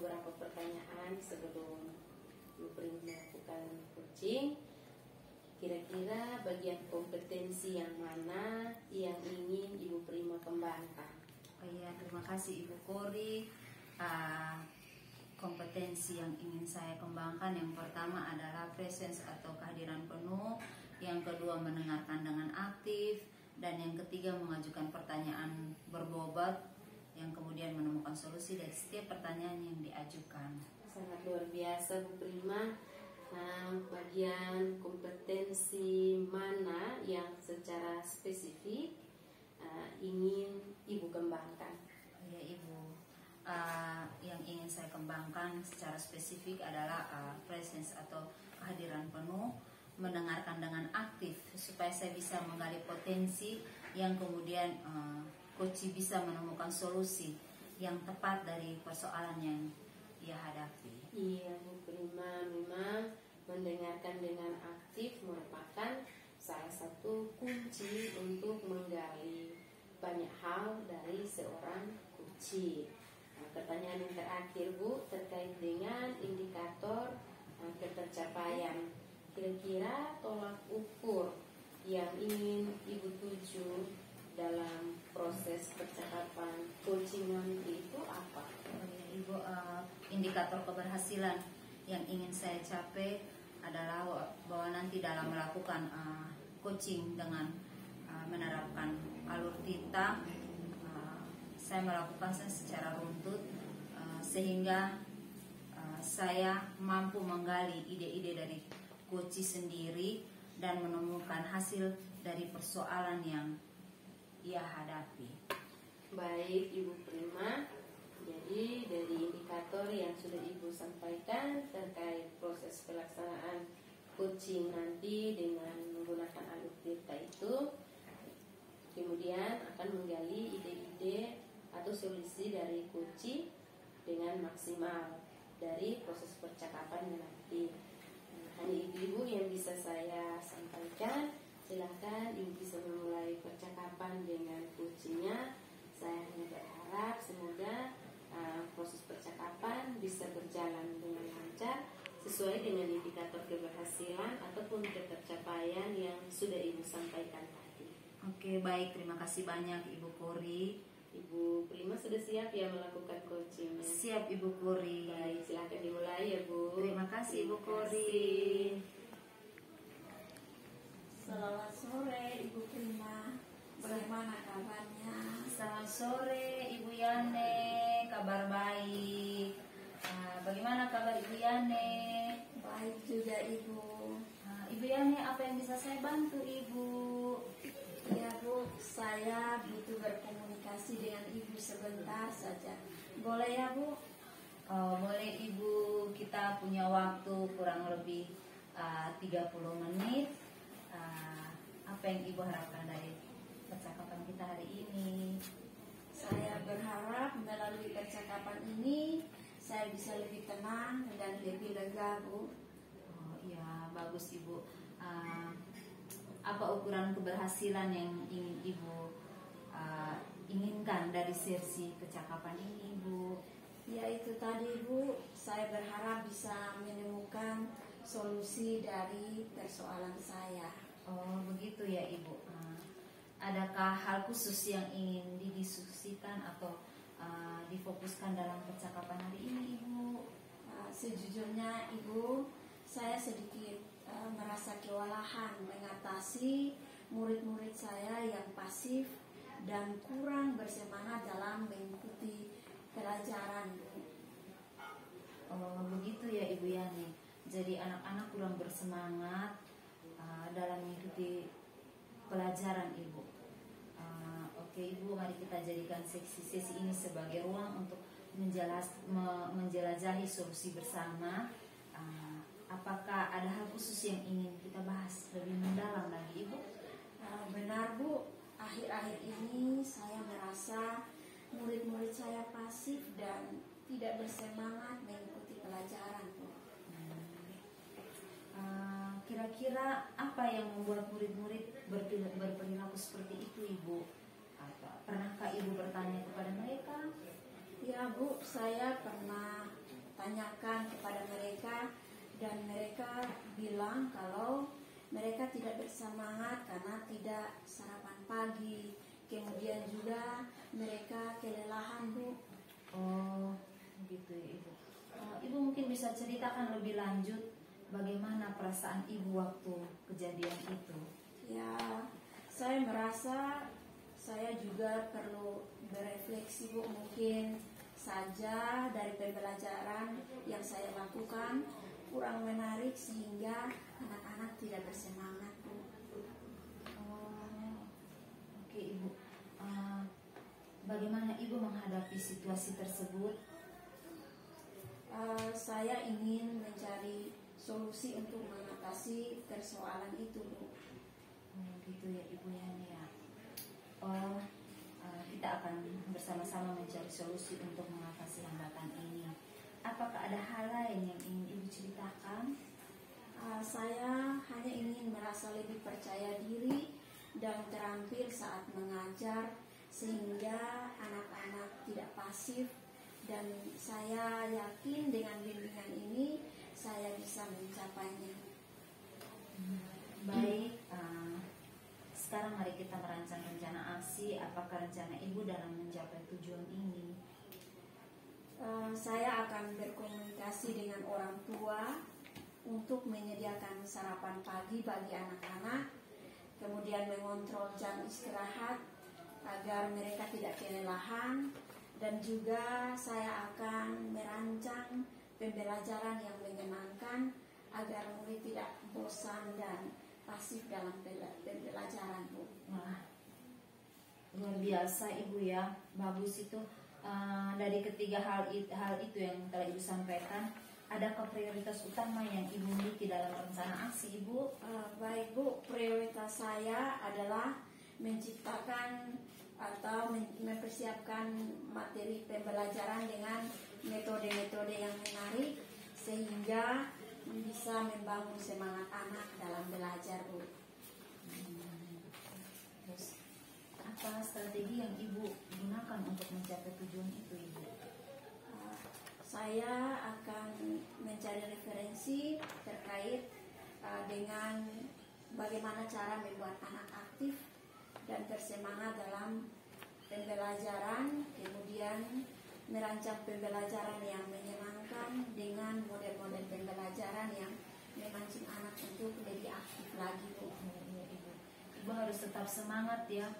beberapa pertanyaan sebelum Ibu Prima melakukan coaching. Kira-kira bagian kompetensi yang mana yang ingin Ibu Prima kembangkan? Oh iya, terima kasih Ibu Kori. Kompetensi yang ingin saya kembangkan yang pertama adalah presence atau kehadiran penuh, yang kedua mendengarkan dengan aktif, dan yang ketiga mengajukan pertanyaan berbobot, yang kemudian menemukan solusi dari setiap pertanyaan yang diajukan. Sangat luar biasa Bu Prima. Nah, bagian kompetensi mana yang secara spesifik ingin Ibu kembangkan? Ya Ibu, yang ingin saya kembangkan secara spesifik adalah presence atau kehadiran penuh, mendengarkan dengan aktif supaya saya bisa menggali potensi yang kemudian coach bisa menemukan solusi yang tepat dari persoalan yang ia hadapi. Iya Bu Prima, memang mendengarkan dengan aktif merupakan salah satu kunci untuk menggali banyak hal dari seorang coach. Nah, pertanyaan yang terakhir Bu, terkait dengan indikator ketercapaian. Kira-kira tolak ukur yang ingin Ibu tuju dalam proses percakapan coaching nanti itu apa? Ibu, indikator keberhasilan yang ingin saya capai adalah bahwa nanti dalam melakukan coaching dengan menerapkan alur tinta, saya melakukan secara runtut sehingga saya mampu menggali ide-ide dari coach sendiri dan menemukan hasil dari persoalan yang ia hadapi. Baik Ibu Prima, jadi dari indikator yang sudah Ibu sampaikan terkait proses pelaksanaan coaching nanti dengan menggunakan alur tinta itu, kemudian akan menggali ide-ide atau solusi dari coach dengan maksimal dari proses percakapan nanti. Hanya Ibu yang bisa saya sampaikan. Silahkan Ibu bisa memulai percakapan dengan coachnya. Saya hanya berharap semoga proses percakapan bisa berjalan dengan lancar sesuai dengan indikator keberhasilan ataupun ketercapaian yang sudah Ibu sampaikan tadi. Oke, baik, terima kasih banyak Ibu Kori. Ibu Prima sudah siap ya melakukan coachingnya? Siap Ibu Kori. Baik, silahkan dimulai ya Bu. Terima kasih Ibu Kori. Selamat sore Ibu Prima, bagaimana kabarnya? Selamat sore Ibu Yane, kabar baik. Bagaimana kabar Ibu Yane? Baik juga Ibu. Ibu Yani, apa yang bisa saya bantu Ibu? Ya Bu, saya butuh berkomunikasi dengan Ibu sebentar saja. Boleh ya Bu? Boleh Ibu, kita punya waktu kurang lebih 30 menit. Apa yang Ibu harapkan dari percakapan kita hari ini? Saya berharap melalui percakapan ini saya bisa lebih tenang dan lebih lega Bu. Oh iya, bagus Ibu. Apa ukuran keberhasilan yang ingin Ibu inginkan dari sesi percakapan ini Ibu? Ya itu tadi Bu, saya berharap bisa menemukan solusi dari persoalan saya. Oh begitu ya Ibu. Adakah hal khusus yang ingin didiskusikan atau difokuskan dalam percakapan hari ini Ibu? Sejujurnya Ibu, saya sedikit merasa kewalahan mengatasi murid-murid saya yang pasif dan kurang bersemangat dalam mengikuti pelajaran Bu. Oh begitu ya Ibu Yani. Jadi anak-anak kurang bersemangat dalam mengikuti pelajaran Ibu. Oke Ibu, mari kita jadikan sesi ini sebagai ruang untuk menjelajahi solusi bersama. Apakah ada hal khusus yang ingin kita bahas lebih mendalam lagi Ibu? Benar Bu, akhir-akhir ini saya merasa murid-murid saya pasif dan tidak bersemangat mengikuti pelajaran Bu. Kira-kira apa yang membuat murid-murid berperilaku seperti itu Ibu? Pernahkah Ibu bertanya kepada mereka? Ya Bu, saya pernah tanyakan kepada mereka, dan mereka bilang kalau mereka tidak bersemangat karena tidak sarapan pagi. Kemudian juga mereka kelelahan, Bu. Oh, begitu ya Ibu. Ibu mungkin bisa ceritakan lebih lanjut bagaimana perasaan Ibu waktu kejadian itu? Ya, saya merasa saya juga perlu berefleksi, Bu. Mungkin saja dari pembelajaran yang saya lakukan kurang menarik sehingga anak-anak tidak bersemangat, Bu. Oh, oke Ibu. Bagaimana Ibu menghadapi situasi tersebut? Saya ingin mencari solusi untuk mengatasi persoalan itu, Bu. Oh, gitu ya Ibu ya. Oh, kita akan bersama-sama mencari solusi untuk mengatasi hambatan ini. Apakah ada hal lain yang ingin Ibu ceritakan? Saya hanya ingin merasa lebih percaya diri dan terampil saat mengajar, sehingga anak-anak tidak pasif, dan saya yakin dengan bimbingan ini saya bisa mencapainya. Baik, sekarang mari kita merancang rencana aksi. Apakah rencana Ibu dalam mencapai tujuan ini? Saya akan berkomunikasi dengan orang tua untuk menyediakan sarapan pagi bagi anak-anak, kemudian mengontrol jam istirahat agar mereka tidak kelelahan, dan juga saya akan merancang pembelajaran yang menyenangkan agar murid tidak bosan dan pasif dalam pembelajaran, Bu. Wah, luar biasa Ibu ya, bagus itu. Dari ketiga hal itu yang telah Ibu sampaikan, adakah prioritas utama yang Ibu miliki dalam rencana aksi Ibu? Baik, Bu, prioritas saya adalah menciptakan atau mempersiapkan materi pembelajaran dengan metode-metode yang menarik sehingga bisa membangun semangat anak dalam belajar, Bu. Terus, apa strategi yang Ibu gunakan untuk mencapai tujuan itu Ibu? Saya akan mencari referensi terkait dengan bagaimana cara membuat anak aktif dan bersemangat dalam pembelajaran, kemudian merancang pembelajaran yang menyenangkan dengan model-model pembelajaran yang memancing anak untuk lebih aktif lagi, Bu. Ibu harus tetap semangat ya.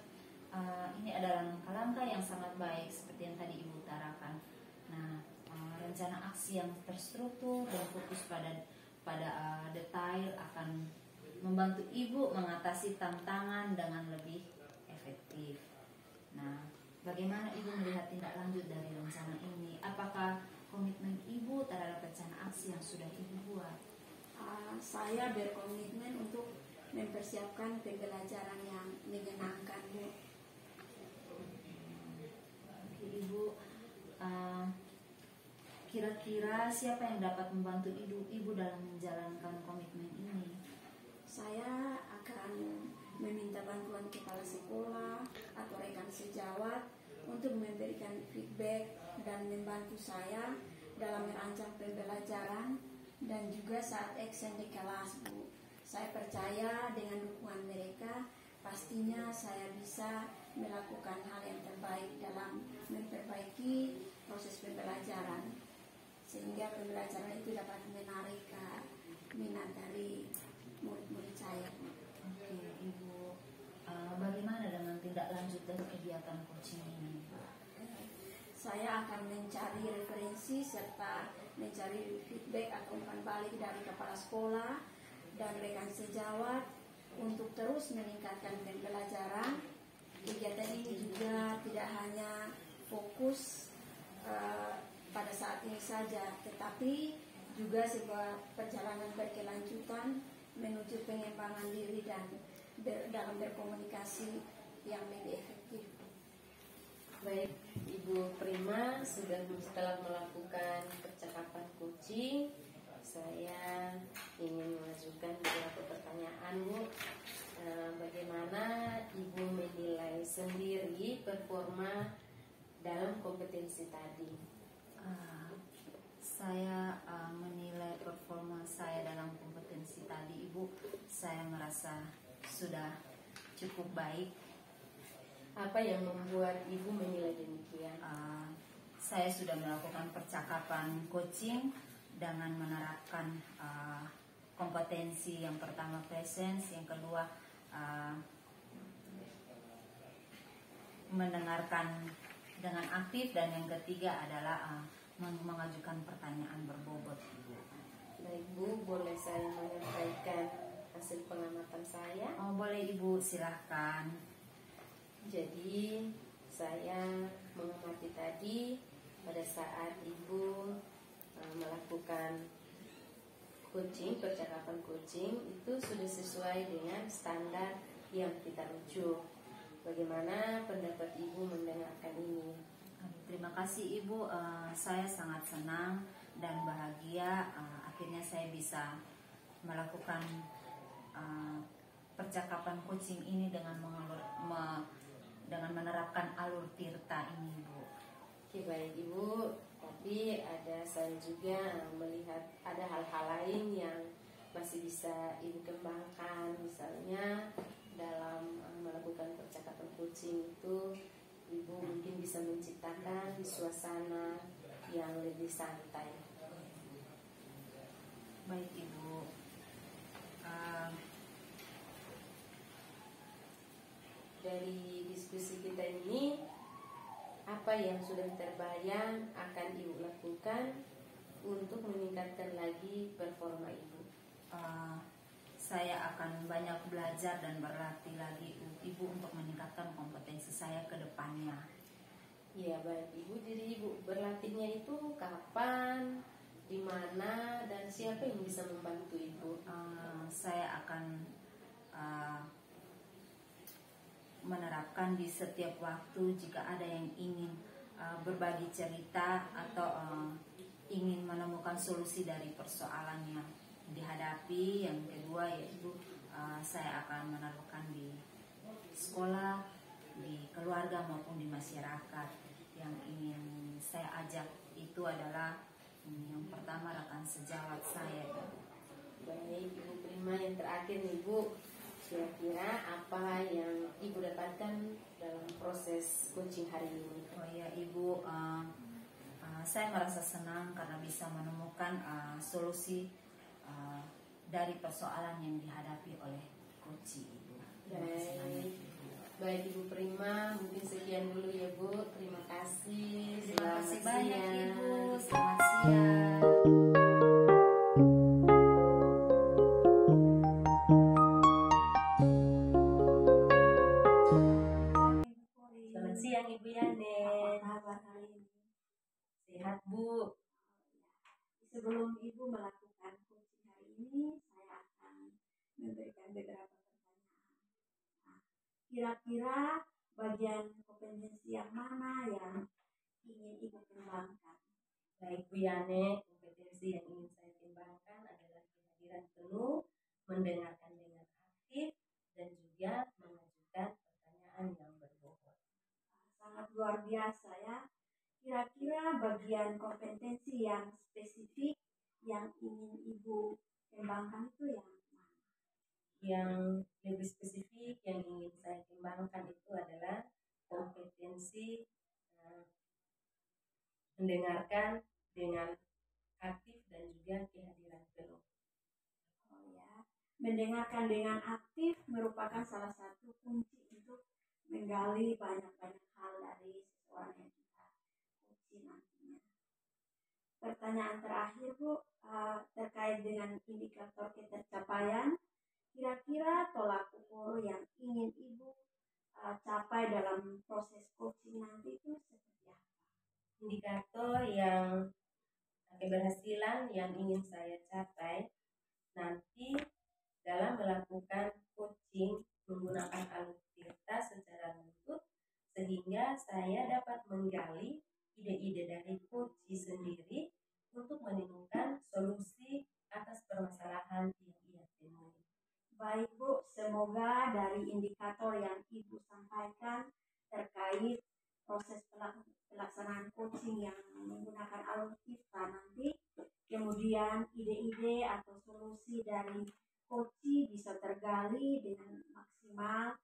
Ini adalah langkah-langkah yang sangat baik seperti yang tadi Ibu utarakan. Nah, rencana aksi yang terstruktur dan fokus pada detail akan membantu Ibu mengatasi tantangan dengan lebih efektif. Nah, bagaimana Ibu melihat tindak lanjut dari rencana ini? Apakah komitmen Ibu terhadap rencana aksi yang sudah Ibu buat? Saya berkomitmen untuk mempersiapkan pembelajaran yang menyenangkan, Bu. Oke, Ibu. Kira-kira siapa yang dapat membantu Ibu dalam menjalankan komitmen ini? Saya akan meminta bantuan kepala sekolah atau rekan sejawat untuk memberikan feedback dan membantu saya dalam merancang pembelajaran dan juga saat action di kelas, Bu. Saya percaya dengan dukungan mereka, pastinya saya bisa melakukan hal yang terbaik dalam memperbaiki proses pembelajaran, sehingga pembelajaran itu dapat menarik minat dari murid-murid saya. Oke, Ibu. Bagaimana dengan tindak lanjut dari kegiatan coaching ini? Saya akan mencari referensi serta mencari feedback atau umpan balik dari kepala sekolah dan rekan sejawat untuk terus meningkatkan pembelajaran. Kegiatan ini juga tidak hanya fokus pada saat ini saja, tetapi juga sebuah perjalanan berkelanjutan menuju pengembangan diri dan dalam berkomunikasi yang lebih efektif. Baik, Ibu Prima setelah melakukan percakapan coaching, saya ingin mengajukan beberapa pertanyaan, Bu. Bagaimana Ibu menilai sendiri performa dalam kompetensi tadi? saya menilai performa saya dalam kompetensi tadi, Ibu, saya merasa sudah cukup baik. Apa yang membuat Ibu menilai demikian? Saya sudah melakukan percakapan coaching dengan menerapkan kompetensi yang pertama presence, yang kedua mendengarkan dengan aktif, dan yang ketiga adalah mengajukan pertanyaan berbobot. Baik Bu, boleh saya menyampaikan hasil pengamatan saya? Oh, boleh Ibu, silahkan. Jadi saya mengamati tadi pada saat Ibu melakukan coaching, percakapan coaching itu sudah sesuai dengan standar yang kita rujuk. Bagaimana pendapat Ibu mendengarkan ini? Terima kasih Ibu, saya sangat senang dan bahagia akhirnya saya bisa melakukan percakapan coaching ini dengan menerapkan alur tirta ini, Bu. Oke, baik Ibu, tapi saya juga melihat ada hal-hal lain yang masih bisa Ibu kembangkan. Misalnya dalam melakukan percakapan coaching itu Ibu mungkin bisa menciptakan suasana yang lebih santai. Baik Ibu, dari diskusi kita ini, apa yang sudah terbayang akan Ibu lakukan untuk meningkatkan lagi performa Ibu? Saya akan banyak belajar dan berlatih lagi Ibu untuk meningkatkan kompetensi saya ke depannya. Ya baik Ibu, jadi Ibu berlatihnya itu kapan, di mana, dan siapa yang bisa membantu Ibu? Saya akan menerapkan di setiap waktu jika ada yang ingin berbagi cerita atau ingin menemukan solusi dari persoalan yang dihadapi. Yang kedua yaitu saya akan menerapkan di sekolah, di keluarga maupun di masyarakat. Yang ingin saya ajak itu adalah yang pertama rekan sejawat saya. Baik Ibu Prima, yang terakhir nih Bu, kira-kira apa yang Ibu dapatkan dalam proses coaching hari ini? Oh ya Ibu, saya merasa senang karena bisa menemukan solusi dari persoalan yang dihadapi oleh coach Ibu. Baik Ibu Prima, mungkin sekian dulu ya Bu. Terima kasih. Terima kasih Selamat banyak siang. Ibu. Selamat siang. Selamat siang Ibu Yanet. Apa kabar hari ini? Sehat Bu. Sebelum Ibu melakukan coaching hari ini, saya akan memberikan beberapa pertanyaan. Nah, kira-kira bagian kompetensi yang mana yang ingin Ibu kembangkan? Baik Bu Yanet, kompetensi yang ingin saya kembangkan adalah kehadiran penuh, mendengarkan dengan aktif, dan juga mengajukan pertanyaan yang berbobot. Sangat luar biasa ya. Kira-kira bagian kompetensi yang spesifik yang ingin Ibu kembangkan itu yang mana? Yang lebih spesifik yang ingin saya kembangkan itu adalah kompetensi mendengarkan dengan aktif dan juga kehadiran penuh. Oh ya, mendengarkan dengan aktif merupakan salah satu kunci untuk menggali banyak-banyak hal dari seseorang yang kita coaching nantinya. Pertanyaan terakhir Bu, terkait dengan indikator ketercapaian, kira-kira tolak ukur yang ingin Ibu capai dalam proses coaching nanti itu seperti apa? Indikator yang keberhasilan yang ingin saya capai nanti dalam melakukan coaching menggunakan alur tirta secara runtut, sehingga saya dapat menggali ide-ide dari coach sendiri untuk menemukan solusi atas permasalahan yang ia temui. Baik Bu, semoga dari indikator yang Ibu sampaikan terkait proses pelaksanaan coaching yang menggunakan alur tirta nanti kemudian ide-ide atau solusi dari coaching bisa tergali dengan maksimal,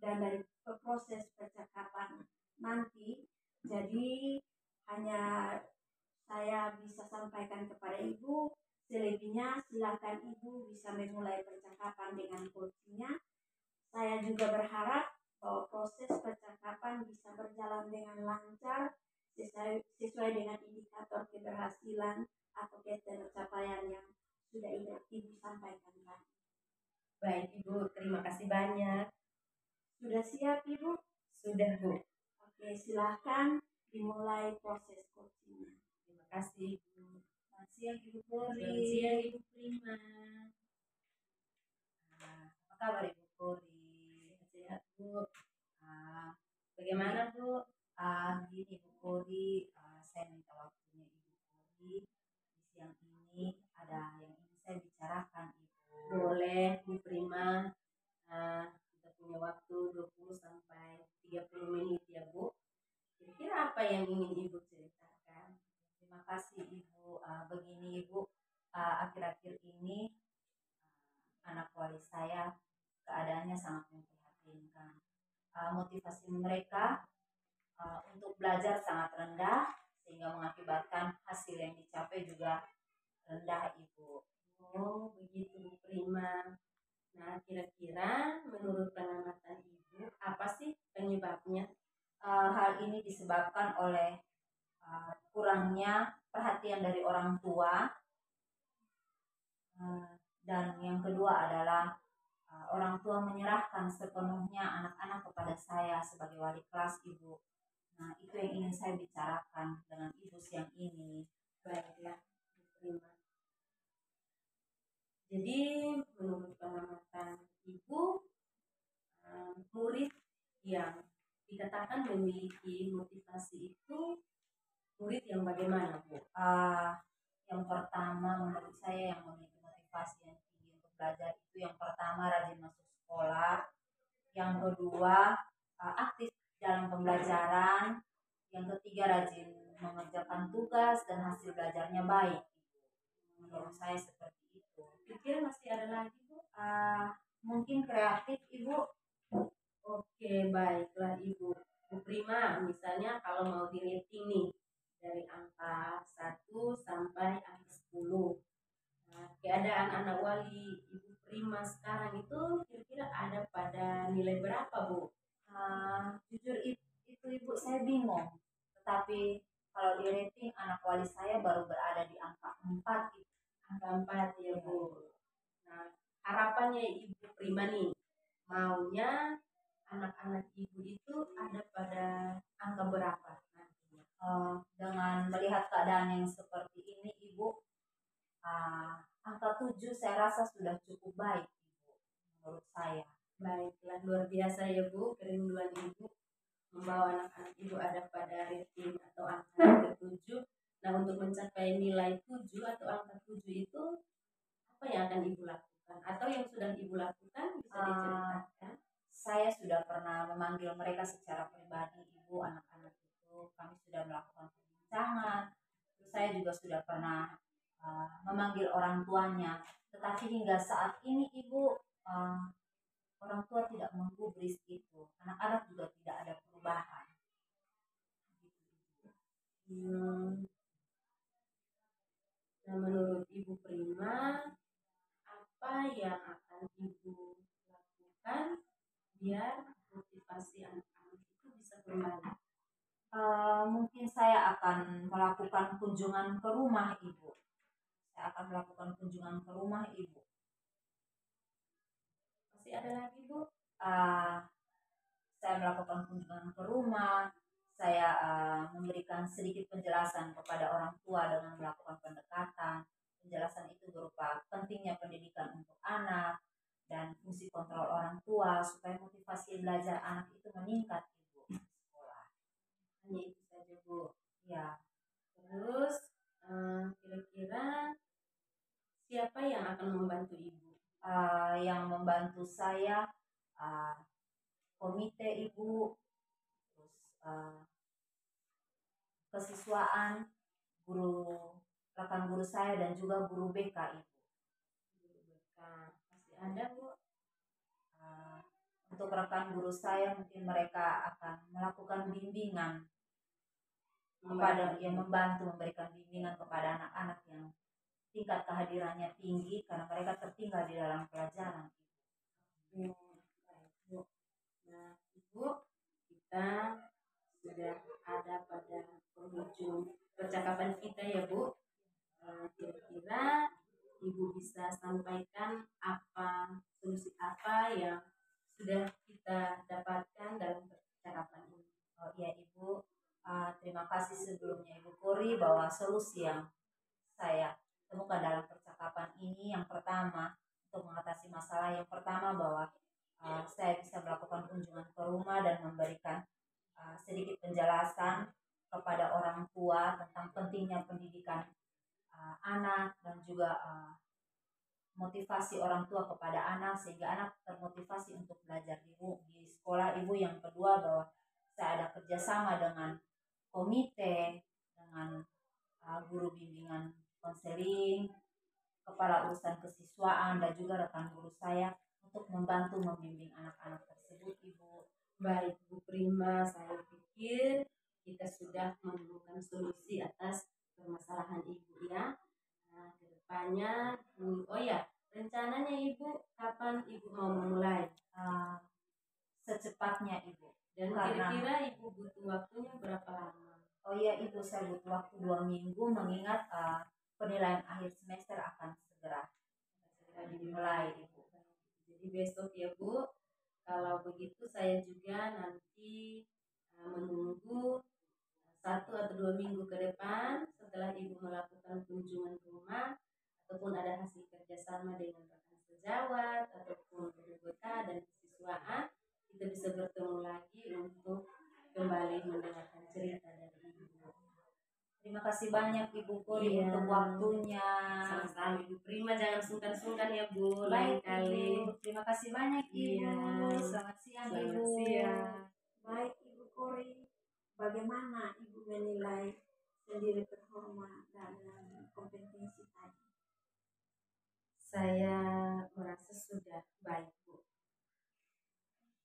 dan dari proses percakapan nanti, jadi hanya saya bisa sampaikan kepada Ibu. Selebihnya silakan Ibu bisa memulai percakapan dengan coachingnya. Saya juga berharap bahwa proses percakapan bisa berjalan dengan lancar sesuai dengan indikator keberhasilan atau pencapaian yang sudah Ibu sampaikan tadi. Baik Ibu, terima kasih banyak. Sudah siap Ibu? Sudah Bu. Oke, silahkan dimulai proses coachingnya. Terima kasih Ibu. Selamat siang Ibu Puri. Selamat siang Ibu Prima. Apa kabar Ibu Puri? Sehat Bu. Ah, Bagaimana Bu? Gini Bu Puri, saya minta waktunya Ibu Puri. Di siang ini ada yang ingin saya bicarakan Ibu. Boleh Bu Prima. Kita punya waktu 20 sampai 30 menit ya Bu. Kira-kira apa yang ingin Ibu ceritakan? Terima kasih Ibu. Begini Ibu, akhir-akhir ini anak wali saya keadaannya sangat memprihatinkan. Motivasi mereka untuk belajar sangat rendah, sehingga mengakibatkan hasil yang dicapai juga rendah Ibu. Oh begitu Bu Prima. Nah kira-kira menurut pengamatan Ibu apa sih penyebabnya? Hal ini disebabkan oleh kurangnya perhatian dari orang tua, dan yang kedua adalah orang tua menyerahkan sepenuhnya anak-anak kepada saya sebagai wali kelas Ibu. Nah itu yang ingin saya bicarakan dengan Ibu siang ini. Baiklah Bu Prima. Jadi menurut pengamatan Ibu, murid yang dikatakan memiliki motivasi itu murid yang bagaimana Bu? Yang pertama menurut saya yang memiliki motivasi yang tinggi untuk belajar itu yang pertama rajin masuk sekolah, yang kedua aktif dalam pembelajaran, yang ketiga rajin mengerjakan tugas dan hasil belajarnya baik. Menurut saya seperti itu. Kira masih ada lagi Bu? Mungkin kreatif Ibu. Oke baiklah Ibu. Bu Prima, misalnya kalau mau di rating nih dari angka 1 sampai angka 10. Nah, keadaan anak wali Ibu Prima sekarang itu kira-kira ada pada nilai berapa Bu? Jujur itu Ibu saya bingung. Tetapi kalau di rating anak wali saya baru berada di angka 4 Ibu. Angka 4 ya Bu. Nah, harapannya Ibu Prima nih, maunya anak-anak Ibu itu ada pada angka berapa nantinya? Dengan melihat keadaan yang seperti ini Ibu, angka 7 saya rasa sudah cukup baik Ibu, menurut saya. Baiklah, luar biasa ya Bu, kerinduan Ibu membawa anak-anak Ibu ada pada rating atau angka 7. Nah, untuk mencapai nilai 7 atau angka 7 itu apa yang akan Ibu lakukan? Atau yang sudah Ibu lakukan bisa diceritakan? Saya sudah pernah memanggil mereka secara pribadi Ibu, anak-anak itu. Kami sudah melakukan perbincangan. Terus saya juga sudah pernah memanggil orang tuanya. Tetapi hingga saat ini Ibu, orang tua tidak menggubris itu. Anak-anak juga tidak ada perubahan. Nah, menurut Ibu Prima, apa yang akan Ibu lakukan biar motivasi anak-anak itu bisa kembali? Mungkin saya akan melakukan kunjungan ke rumah Ibu. Saya akan melakukan kunjungan ke rumah Ibu. Masih ada lagi Bu? Saya melakukan kunjungan ke rumah. Saya memberikan sedikit penjelasan kepada orang tua dengan melakukan pendekatan. Penjelasan itu berupa pentingnya pendidikan untuk anak dan fungsi kontrol orang tua supaya motivasi belajar anak itu meningkat Ibu di sekolah. Hanya itu saja Bu. Ya. Terus kira-kira siapa yang akan membantu Ibu? Yang membantu saya komite Ibu, terus kesiswaan, guru rekan guru saya dan juga guru BK, Ibu. Guru BK masih ada, Bu? Untuk rekan guru saya mungkin mereka akan melakukan bimbingan kepada yang membantu memberikan bimbingan kepada anak-anak yang tingkat kehadirannya tinggi karena mereka tertinggal di dalam pelajaran. Baik, Bu. Nah, Ibu, kita sudah ada pada penghujung percakapan kita ya, Bu. Kira-kira Ibu bisa sampaikan solusi apa yang sudah kita dapatkan dalam percakapan ini? Oh iya Ibu, terima kasih sebelumnya Ibu Kori bahwa solusi yang saya temukan dalam percakapan ini yang pertama untuk mengatasi masalah yang pertama bahwa saya bisa melakukan kunjungan ke rumah dan memberikan sedikit penjelasan kepada orang tua tentang pentingnya pendidikan anak dan juga motivasi orang tua kepada anak sehingga anak termotivasi untuk belajar di sekolah. Ibu yang kedua bahwa saya ada kerjasama dengan komite, dengan guru bimbingan konseling, kepala urusan kesiswaan dan juga rekan guru saya untuk membantu membimbing anak-anak tersebut, Ibu. Baik, Bu Prima, saya pikir kita sudah menemukan solusi atas permasalahan Ibu ya. Nah, kedepannya, oh ya, rencananya Ibu kapan Ibu mau memulai? Secepatnya Ibu. Dan kira-kira Ibu butuh waktunya berapa lama? Oh iya Ibu, saya butuh waktu 2 minggu mengingat penilaian akhir semester akan segera dimulai Ibu. Jadi besok ya Bu. Kalau begitu saya juga nanti menunggu 1 atau 2 minggu ke depan setelah Ibu melakukan kunjungan ke rumah ataupun ada hasil kerjasama dengan rekan sejawat ataupun guru BK dan kesiswaan, kita bisa bertemu lagi untuk kembali mendengarkan cerita dari Ibu. Terima kasih banyak Ibu Kori untuk waktunya. Sama-sama Ibu Prima, jangan sungkan-sungkan ya Bu. Lain kali. Terima kasih banyak Ibu. Iya. Selamat siang Selamat Ibu. siang. Baik Ibu Kori, bagaimana Ibu menilai sendiri performa dan kompetensi tadi? Saya merasa sudah baik Bu.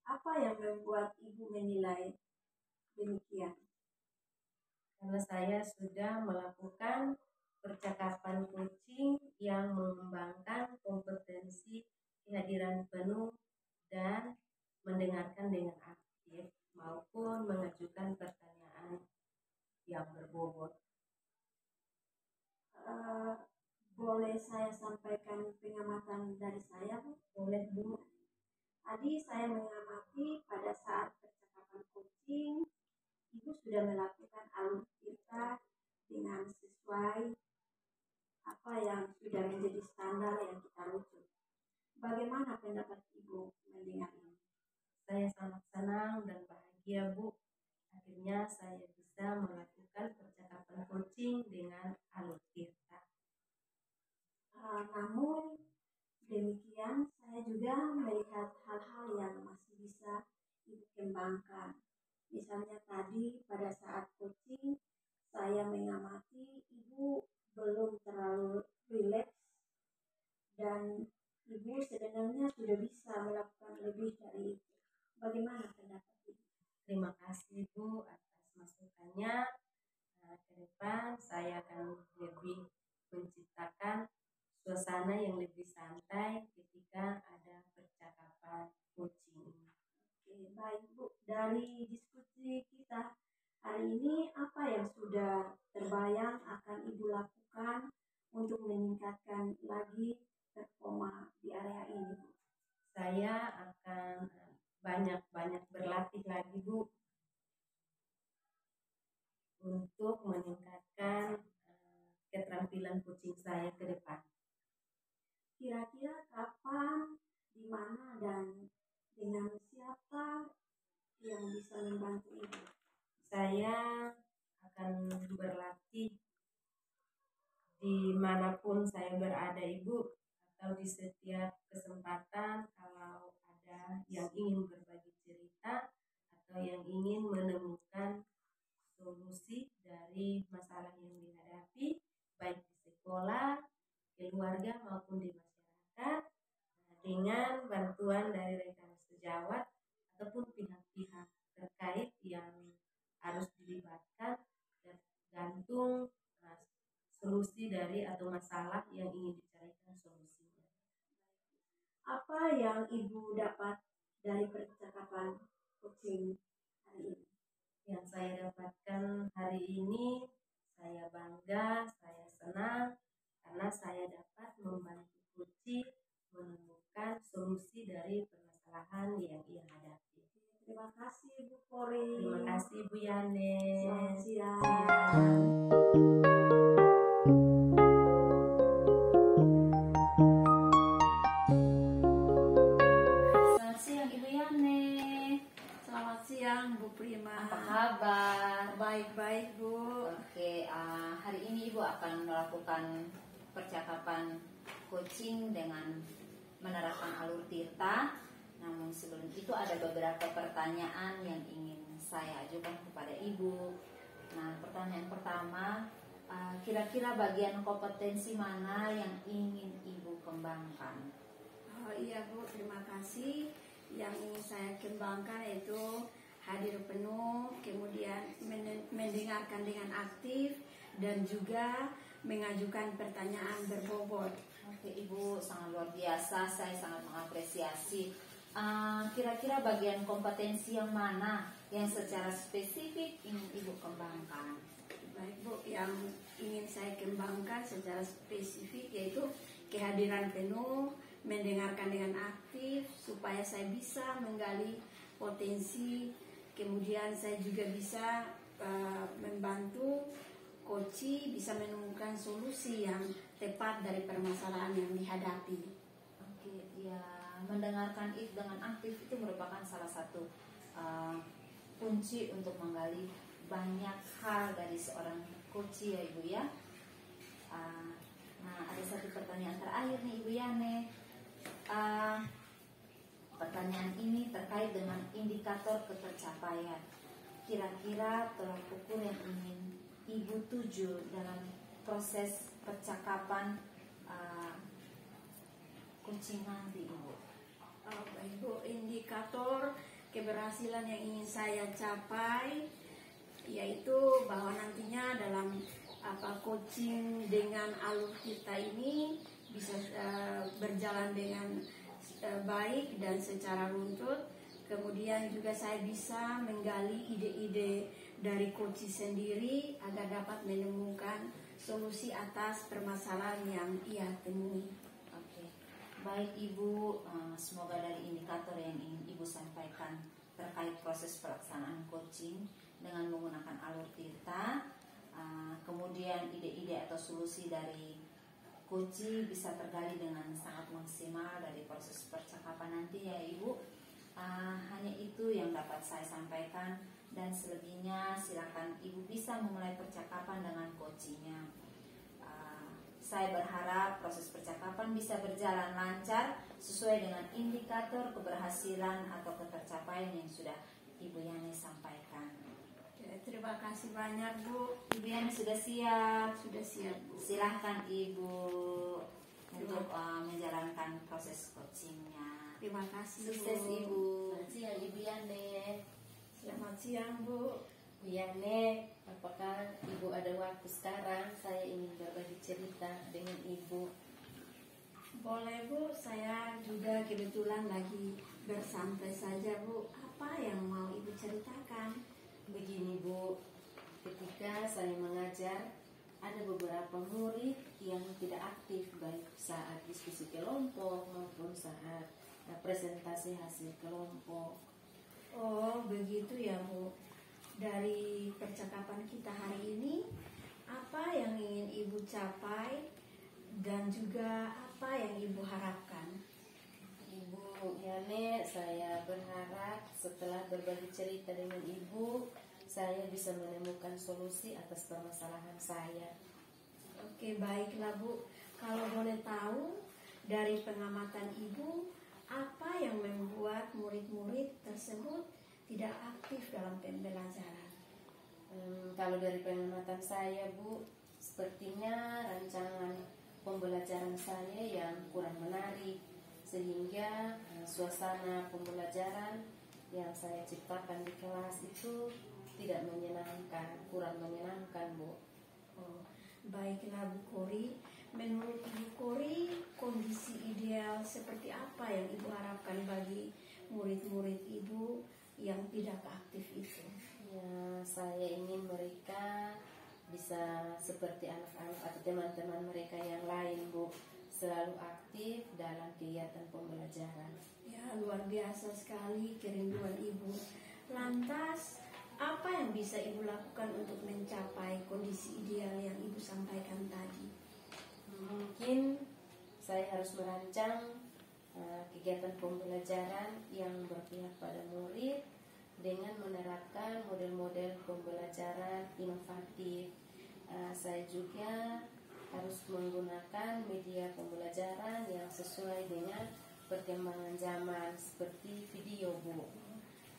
Apa yang membuat Ibu menilai demikian? Karena saya sudah melakukan percakapan coaching yang mengembangkan kompetensi kehadiran penuh dan mendengarkan dengan aktif maupun mengajukan pertanyaan yang berbobot. Boleh saya sampaikan pengamatan dari saya, Bu? Boleh Bu. Tadi saya mengamati pada saat percakapan coaching, Ibu sudah melakukan alur kita dengan sesuai apa yang sudah menjadi standar yang kita rujuk. Bagaimana pendapat Ibu mendengar ini? Saya sangat senang dan bahagia Bu. Akhirnya saya bisa melakukan percakapan coaching dengan alur kita. Namun demikian saya juga melihat hal-hal yang masih bisa Ibu kembangkan. Misalnya tadi pada saat coaching saya mengamati Ibu belum terlalu rileks dan Ibu sebenarnya sudah bisa melakukan lebih dari itu. Bagaimana pendapat Ibu? Terima kasih Bu atas masukannya. Ke depan saya akan lebih menciptakan suasana yang lebih santai ketika ada percakapan coaching. Oke, baik Bu. Dari diskusi kita hari ini, apa yang sudah terbayang akan Ibu lakukan untuk meningkatkan lagi performa di area ini, Bu? Saya akan banyak-banyak berlatih lagi Bu untuk meningkatkan keterampilan coaching saya ke depan. Kira-kira kapan, di mana, dan dengan siapa yang bisa membantu Ibu? Saya akan berlatih dimanapun saya berada Ibu, atau di setiap kesempatan kalau ada yang ingin berbagi cerita atau yang ingin menemukan solusi dari masalah yang dihadapi, baik di harus dilibatkan tergantung solusi dari atau masalah yang ingin dicarikan solusinya. Apa yang Ibu dapat dari percakapan coaching hari ini? Yang saya dapatkan hari ini, saya bangga, saya senang karena saya dapat membantu coaching menemukan solusi dari permasalahan yang ia hadapi. Terima kasih Bu Pori. Terima kasih Bu Yane. Selamat siang. Selamat siang Ibu Yani. Selamat siang Bu Prima. Apa kabar? Baik-baik Bu. Oke, hari ini Ibu akan melakukan percakapan coaching dengan menerapkan alur Tirta. Namun sebelum itu ada beberapa pertanyaan yang ingin saya ajukan kepada Ibu. Nah, pertanyaan pertama, kira-kira bagian kompetensi mana yang ingin Ibu kembangkan? Oh iya Bu, terima kasih. Yang ingin saya kembangkan yaitu hadir penuh, kemudian mendengarkan dengan aktif, dan juga mengajukan pertanyaan berbobot. Oke, Ibu sangat luar biasa, saya sangat mengapresiasi. Kira-kira bagian kompetensi yang mana yang secara spesifik ingin Ibu kembangkan? Baik Bu, yang ingin saya kembangkan secara spesifik yaitu kehadiran penuh, mendengarkan dengan aktif supaya saya bisa menggali potensi, kemudian saya juga bisa membantu coach bisa menemukan solusi yang tepat dari permasalahan yang dihadapi. Oke, ya, mendengarkan itu dengan aktif itu merupakan salah satu kunci untuk menggali banyak hal dari seorang coach ya Ibu ya. Nah, ada satu pertanyaan terakhir nih Ibu Yane. Pertanyaan ini terkait dengan indikator ketercapaian. Kira-kira tolak ukur yang ingin Ibu tuju dalam proses percakapan coaching nanti Ibu. Baik Bu, indikator keberhasilan yang ingin saya capai yaitu bahwa nantinya dalam coaching dengan alur kita ini bisa berjalan dengan baik dan secara runtut. Kemudian juga saya bisa menggali ide-ide dari coach sendiri agar dapat menemukan solusi atas permasalahan yang ia temui. Oke, baik Ibu, semoga dari indikator yang ingin Ibu sampaikan terkait proses pelaksanaan coaching dengan menggunakan alur Tirta, kemudian ide-ide atau solusi dari coach bisa tergali dengan sangat maksimal dari proses percakapan nanti ya Ibu. Hanya itu yang dapat saya sampaikan, dan selebihnya silakan Ibu bisa memulai percakapan dengan coachnya. Saya berharap proses percakapan bisa berjalan lancar sesuai dengan indikator keberhasilan atau ketercapaian yang sudah Ibu Yani sampaikan. Terima kasih banyak Bu. Ibu Yani sudah siap? Sudah siap Bu. Silahkan Ibu untuk menjalankan proses coachingnya. Terima kasih Sukses Bu. Ibu. Selamat siang Ibu Yane. Selamat siang Bu. Bu Yane, apakah Ibu ada waktu sekarang? Saya ingin berbagi cerita dengan Ibu. Boleh Bu, saya juga kebetulan lagi bersantai saja Bu. Apa yang mau Ibu ceritakan? Begini Bu, ketika saya mengajar, ada beberapa murid yang tidak aktif baik saat diskusi kelompok maupun saat presentasi hasil kelompok. Oh begitu ya Bu. Dari percakapan kita hari ini, apa yang ingin Ibu capai dan juga apa yang Ibu harapkan? Ibu Yane, saya berharap setelah berbagi cerita dengan Ibu, saya bisa menemukan solusi atas permasalahan saya. Oke, baiklah Bu. Kalau boleh tahu dari pengamatan Ibu, apa yang membuat murid-murid tersebut tidak aktif dalam pembelajaran? Kalau dari pengamatan saya Bu, sepertinya rancangan pembelajaran saya yang kurang menarik, sehingga suasana pembelajaran yang saya ciptakan di kelas itu tidak menyenangkan, kurang menyenangkan, Bu. Oh, baiklah Bu Kori. Menurut Ibu Kori, kondisi ideal seperti apa yang Ibu harapkan bagi murid-murid Ibu yang tidak aktif itu? Ya, saya ingin mereka bisa seperti anak-anak atau teman-teman mereka yang lain, Bu, selalu aktif dalam kegiatan pembelajaran. Ya, luar biasa sekali kerinduan Ibu. Lantas, apa yang bisa Ibu lakukan untuk mencapai kondisi ideal yang Ibu sampaikan tadi? Mungkin saya harus merancang kegiatan pembelajaran yang berpihak pada murid dengan menerapkan model-model pembelajaran inovatif. Saya juga harus menggunakan media pembelajaran yang sesuai dengan perkembangan zaman seperti video, Bu.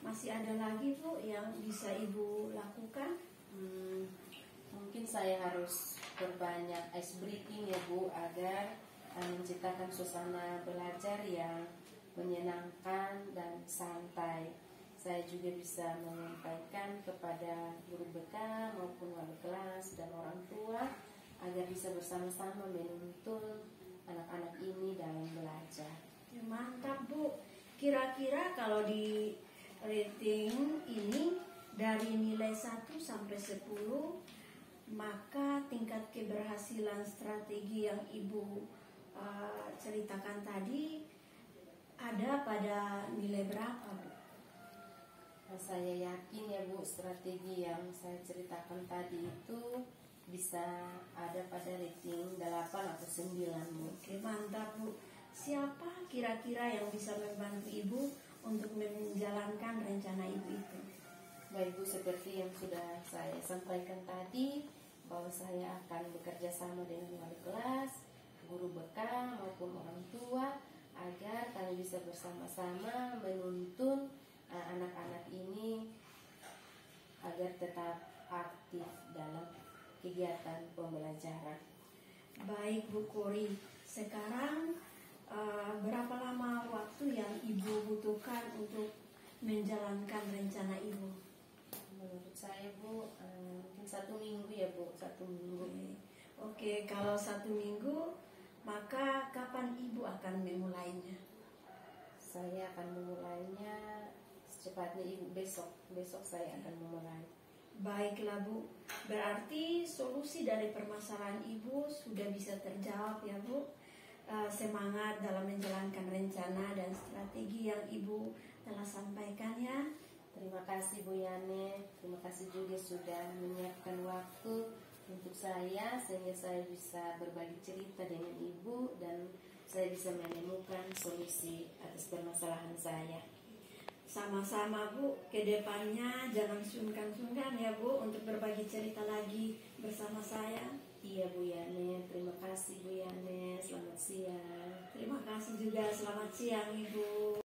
Masih ada lagi Bu yang bisa Ibu lakukan? Mungkin saya harus perbanyak ice breaking ya, Bu, agar menciptakan suasana belajar yang menyenangkan dan santai. Saya juga bisa menyampaikan kepada guru BK maupun wali kelas dan orang tua agar bisa bersama-sama menuntun anak-anak ini dalam belajar. Ya, mantap Bu. Kira-kira kalau di rating ini dari nilai 1 sampai 10, maka tingkat keberhasilan strategi yang Ibu ceritakan tadi ada pada nilai berapa, Bu? Saya yakin ya, Bu, strategi yang saya ceritakan tadi itu bisa ada pada rating 8 atau 9, Bu. Oke, mantap Bu. Siapa kira-kira yang bisa membantu Ibu untuk menjalankan rencana Ibu itu? Baik, Bu, seperti yang sudah saya sampaikan tadi, bahwa saya akan bekerja sama dengan wali kelas, guru BK maupun orang tua agar kami bisa bersama-sama menuntun anak-anak ini agar tetap aktif dalam kegiatan pembelajaran. Baik Bu Kori, sekarang berapa lama waktu yang Ibu butuhkan untuk menjalankan rencana Ibu? Menurut saya, Bu, mungkin 1 minggu ya, Bu, 1 minggu. Oke, kalau 1 minggu, maka kapan Ibu akan memulainya? Saya akan memulainya secepatnya, Ibu, besok saya akan memulai. Baiklah Bu, berarti solusi dari permasalahan Ibu sudah bisa terjawab ya Bu. Semangat dalam menjalankan rencana dan strategi yang Ibu telah sampaikan ya. Terima kasih Bu Yane, terima kasih juga sudah menyiapkan waktu untuk saya sehingga saya bisa berbagi cerita dengan Ibu dan saya bisa menemukan solusi atas permasalahan saya. Sama-sama Bu, kedepannya jangan sungkan-sungkan ya Bu untuk berbagi cerita lagi bersama saya. Iya Bu Yane, terima kasih Bu Yane, selamat siang. Terima kasih juga, selamat siang Ibu.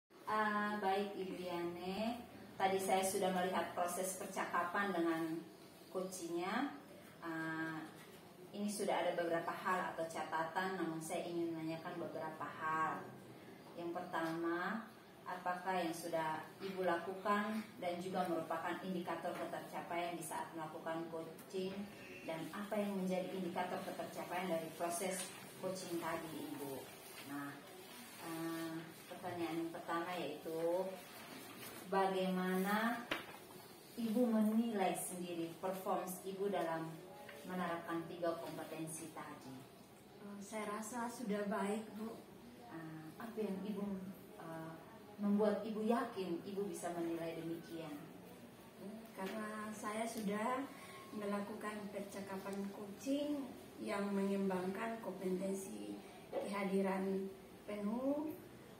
Baik Ibu Yane, tadi saya sudah melihat proses percakapan dengan coachnya. Ini sudah ada beberapa hal atau catatan, namun saya ingin menanyakan beberapa hal. Yang pertama, apakah yang sudah Ibu lakukan dan juga merupakan indikator ketercapaian di saat melakukan coaching, dan apa yang menjadi indikator ketercapaian dari proses coaching tadi, Ibu? Nah, pertanyaan yang pertama yaitu bagaimana Ibu menilai sendiri performance Ibu dalam menerapkan 3 kompetensi tadi? Saya rasa sudah baik Bu. Apa yang Ibu membuat Ibu yakin Ibu bisa menilai demikian? Karena saya sudah melakukan percakapan coaching yang mengembangkan kompetensi kehadiran penuh,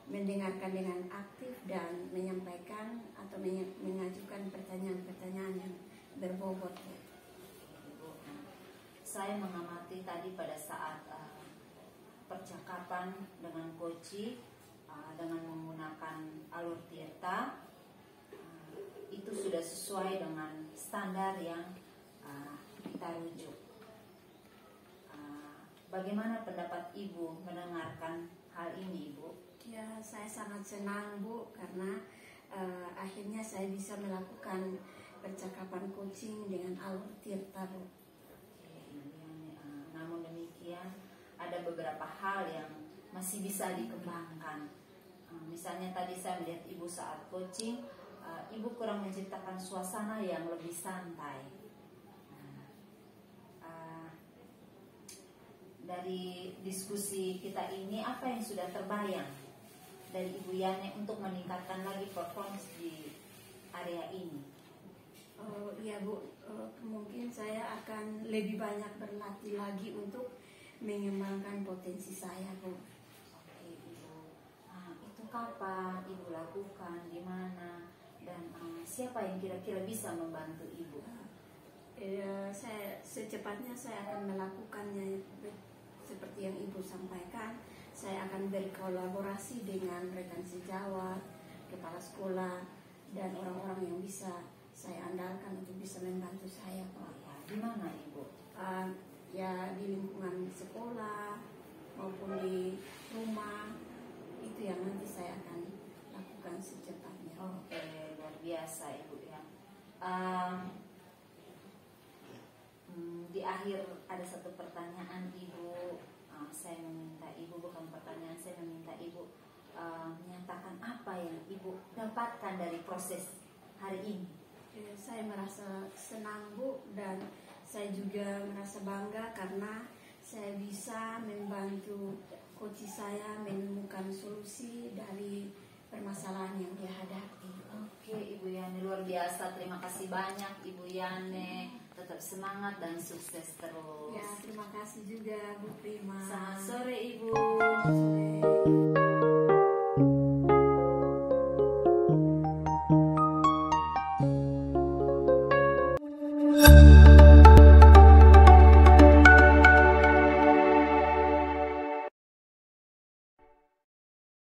mendengarkan dengan aktif dan menyampaikan atau mengajukan pertanyaan-pertanyaan yang berbobot. Saya mengamati tadi pada saat percakapan dengan coach dengan menggunakan alur Tirta, itu sudah sesuai dengan standar yang kita rujuk. Bagaimana pendapat Ibu mendengarkan hal ini, Ibu? Ya, saya sangat senang Bu karena akhirnya saya bisa melakukan percakapan coaching dengan Alur Tirta, Bu. Namun demikian ada beberapa hal yang masih bisa dikembangkan. Misalnya tadi saya melihat Ibu saat coaching, Ibu kurang menciptakan suasana yang lebih santai. Dari diskusi kita ini, apa yang sudah terbayang dari Ibu Yani untuk meningkatkan lagi performance di area ini? Ya Bu, mungkin saya akan lebih banyak berlatih lagi untuk mengembangkan potensi saya, Bu. Oke Ibu, itu kapan Ibu lakukan, di mana, dan siapa yang kira-kira bisa membantu Ibu? Secepatnya saya akan melakukannya seperti yang Ibu sampaikan. Saya akan berkolaborasi dengan rekan sejawat, kepala sekolah, dan orang-orang yang bisa saya andalkan untuk bisa membantu saya, Pak. Di mana Ibu? Ya di lingkungan sekolah maupun di rumah, itu yang nanti saya akan lakukan secepatnya. Oke, luar biasa Ibu ya. Di akhir ada satu pertanyaan Ibu. Saya meminta Ibu, bukan pertanyaan, saya meminta Ibu menyatakan apa yang Ibu dapatkan dari proses hari ini. Saya merasa senang, Bu, dan saya juga merasa bangga karena saya bisa membantu coach saya menemukan solusi dari permasalahan yang dia hadapi. Oke Ibu Yani, luar biasa. Terima kasih banyak Ibu Yani. Tetap semangat dan sukses terus. Ya, terima kasih juga Bu Prima. Selamat sore Ibu. Sore.